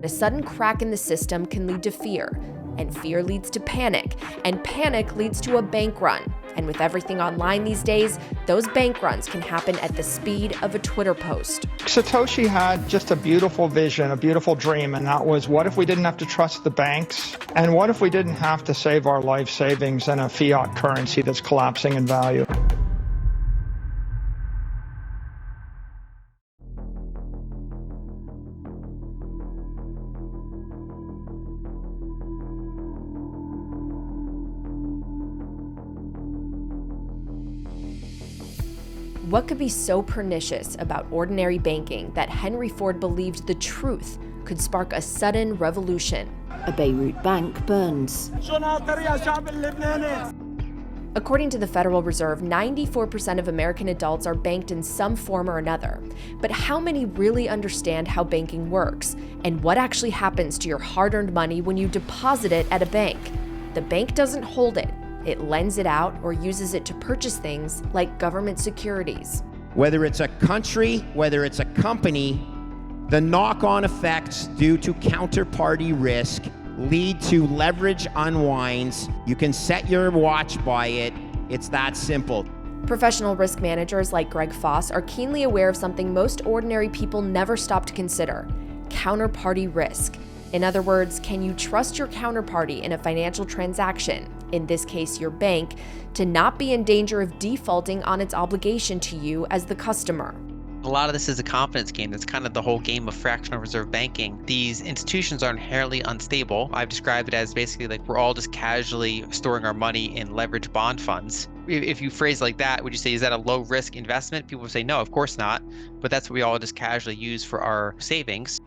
A sudden crack in the system can lead to fear, and fear leads to panic, and panic leads to a bank run. And with everything online these days, those bank runs can happen at the speed of a Twitter post. Satoshi had just a beautiful vision, a beautiful dream, and that was, what if we didn't have to trust the banks? And what if we didn't have to save our life savings in a fiat currency that's collapsing in value? What could be so pernicious about ordinary banking that Henry Ford believed the truth could spark a sudden revolution? A Beirut bank burns. According to the Federal Reserve, 94% of American adults are banked in some form or another. But how many really understand how banking works and what actually happens to your hard-earned money when you deposit it at a bank? The bank doesn't hold it. It lends it out or uses it to purchase things like government securities. Whether it's a country, whether it's a company, the knock-on effects due to counterparty risk lead to leverage unwinds. You can set your watch by it. It's that simple. Professional risk managers like Greg Foss are keenly aware of something most ordinary people never stop to consider: counterparty risk. In other words, can you trust your counterparty in a financial transaction, in this case your bank, to not be in danger of defaulting on its obligation to you as the customer? A lot of this is a confidence game. That's kind of the whole game of fractional reserve banking. These institutions are inherently unstable. I've described it as basically like we're all just casually storing our money in leveraged bond funds. If you phrase like that, would you say, is that a low risk investment? People would say, no, of course not. But that's what we all just casually use for our savings.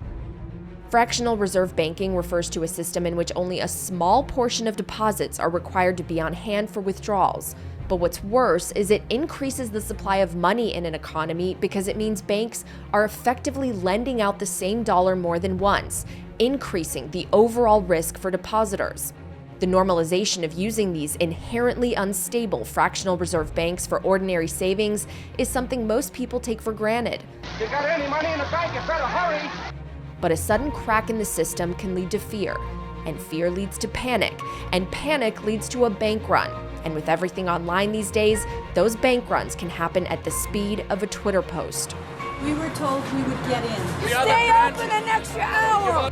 Fractional reserve banking refers to a system in which only a small portion of deposits are required to be on hand for withdrawals. But what's worse is it increases the supply of money in an economy because it means banks are effectively lending out the same dollar more than once, increasing the overall risk for depositors. The normalization of using these inherently unstable fractional reserve banks for ordinary savings is something most people take for granted. You got any money in the bank, you better hurry. But a sudden crack in the system can lead to fear, and fear leads to panic, and panic leads to a bank run. And with everything online these days, those bank runs can happen at the speed of a Twitter post. We were told we would get in. Stay open an extra hour!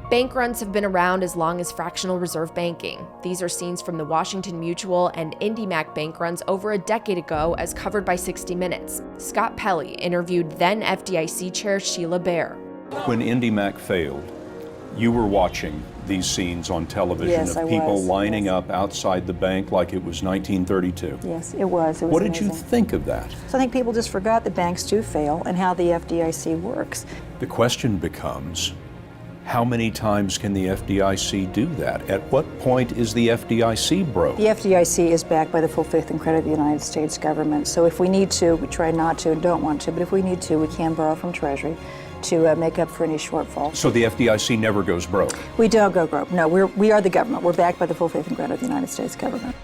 Bank runs have been around as long as fractional reserve banking. These are scenes from the Washington Mutual and IndyMac bank runs over a decade ago, as covered by 60 Minutes. Scott Pelley interviewed then FDIC Chair Sheila Bair. When IndyMac failed, you were watching these scenes on television. Yes, of people lining up outside the bank like it was 1932. Yes, it was. What did amazing. you think of that? So I think people just forgot that banks do fail and how the FDIC works. The question becomes, how many times can the FDIC do that? At what point is the FDIC broke? The FDIC is backed by the full faith and credit of the United States government. So if we need to, we try not to and don't want to, but if we need to, we can borrow from Treasury to make up for any shortfall. So the FDIC never goes broke? We don't go broke. No, we are the government. We're backed by the full faith and credit of the United States government.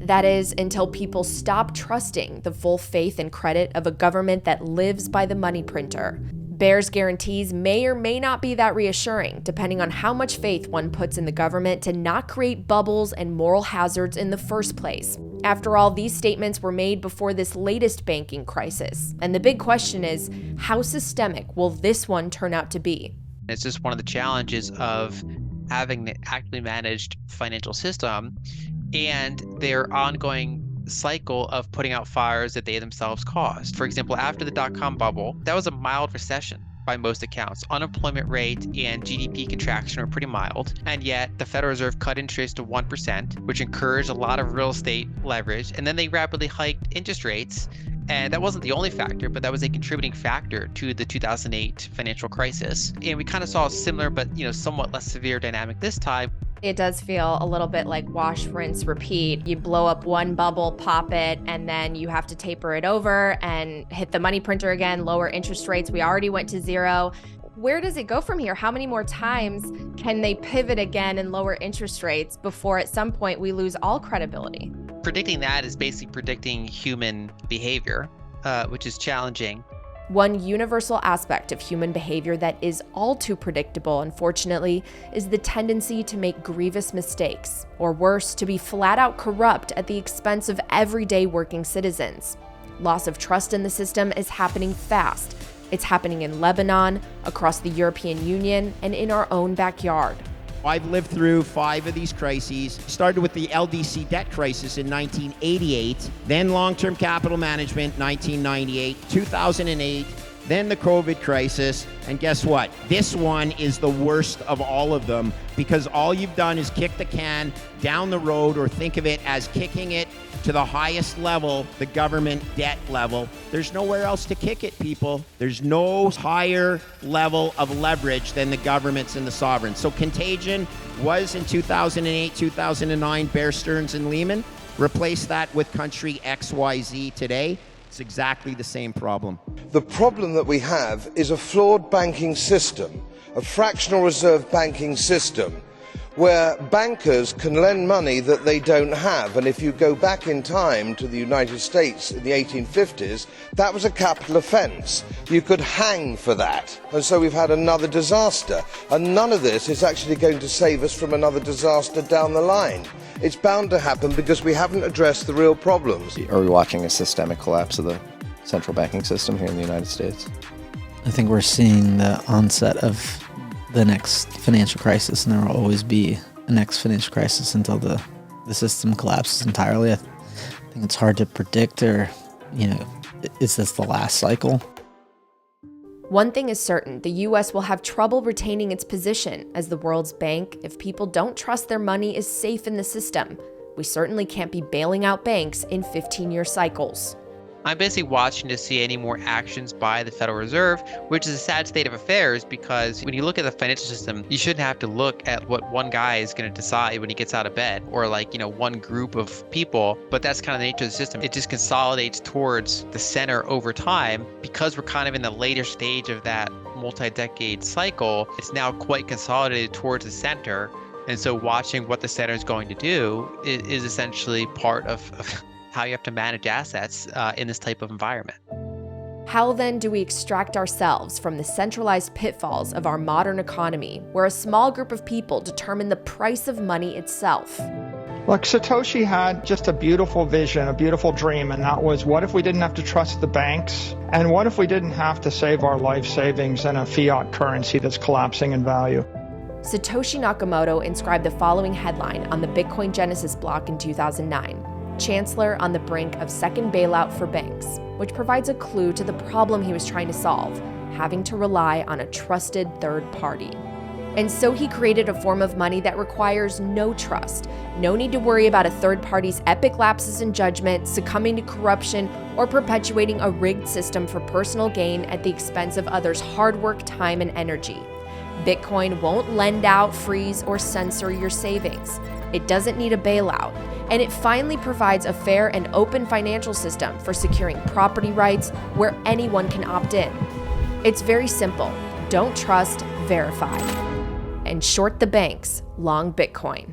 That is, until people stop trusting the full faith and credit of a government that lives by the money printer. Bair's guarantees may or may not be that reassuring, depending on how much faith one puts in the government to not create bubbles and moral hazards in the first place. After all, these statements were made before this latest banking crisis. And the big question is, how systemic will this one turn out to be? It's just one of the challenges of having an actively managed financial system and their ongoing cycle of putting out fires that they themselves caused. For example, after the dot-com bubble, that was a mild recession by most accounts. Unemployment rate and GDP contraction were pretty mild, and yet the Federal Reserve cut interest to 1%, which encouraged a lot of real estate leverage, and then they rapidly hiked interest rates. And that wasn't the only factor, but that was a contributing factor to the 2008 financial crisis. And we kind of saw a similar, but somewhat less severe dynamic this time. It does feel a little bit like wash, rinse, repeat. You blow up one bubble, pop it, and then you have to taper it over and hit the money printer again, lower interest rates. We already went to zero. Where does it go from here? How many more times can they pivot again and lower interest rates before at some point we lose all credibility? Predicting that is basically predicting human behavior, which is challenging. One universal aspect of human behavior that is all too predictable, unfortunately, is the tendency to make grievous mistakes, or worse, to be flat out corrupt at the expense of everyday working citizens. Loss of trust in the system is happening fast. It's happening in Lebanon, across the European Union, and in our own backyard. I've lived through 5 of these crises. Started with the LDC debt crisis in 1988, then long-term capital management 1998, 2008, then the COVID crisis, and guess what? This one is the worst of all of them because all you've done is kick the can down the road, or think of it as kicking it to the highest level, the government debt level. There's nowhere else to kick it, people. There's no higher level of leverage than the governments and the sovereigns. So contagion was in 2008, 2009, Bear Stearns and Lehman. Replace that with country XYZ today. It's exactly the same problem. The problem that we have is a flawed banking system, a fractional reserve banking system, where bankers can lend money that they don't have. And if you go back in time to the United States in the 1850s, that was a capital offence. You could hang for that. And so we've had another disaster. And none of this is actually going to save us from another disaster down the line. It's bound to happen because we haven't addressed the real problems. Are we watching a systemic collapse of the central banking system here in the United States? I think we're seeing the onset of the next financial crisis, and there will always be a next financial crisis until the system collapses entirely. I think it's hard to predict, or, is this the last cycle? One thing is certain, the US will have trouble retaining its position as the world's bank if people don't trust their money is safe in the system. We certainly can't be bailing out banks in 15-year cycles. I'm basically watching to see any more actions by the Federal Reserve, which is a sad state of affairs because when you look at the financial system, you shouldn't have to look at what one guy is going to decide when he gets out of bed, or one group of people, but that's kind of the nature of the system. It just consolidates towards the center over time because we're kind of in the later stage of that multi-decade cycle. It's now quite consolidated towards the center, and so watching what the center is going to do is essentially part of how you have to manage assets in this type of environment. How then do we extract ourselves from the centralized pitfalls of our modern economy, where a small group of people determine the price of money itself? Look, Satoshi had just a beautiful vision, a beautiful dream, and that was, what if we didn't have to trust the banks? And what if we didn't have to save our life savings in a fiat currency that's collapsing in value? Satoshi Nakamoto inscribed the following headline on the Bitcoin Genesis block in 2009. Chancellor on the brink of second bailout for banks, which provides a clue to the problem he was trying to solve, having to rely on a trusted third party. And so he created a form of money that requires no trust, no need to worry about a third party's epic lapses in judgment, succumbing to corruption, or perpetuating a rigged system for personal gain at the expense of others' hard work, time, and energy. Bitcoin won't lend out, freeze, or censor your savings. It doesn't need a bailout. And it finally provides a fair and open financial system for securing property rights where anyone can opt in. It's very simple. Don't trust, verify. And short the banks, long Bitcoin.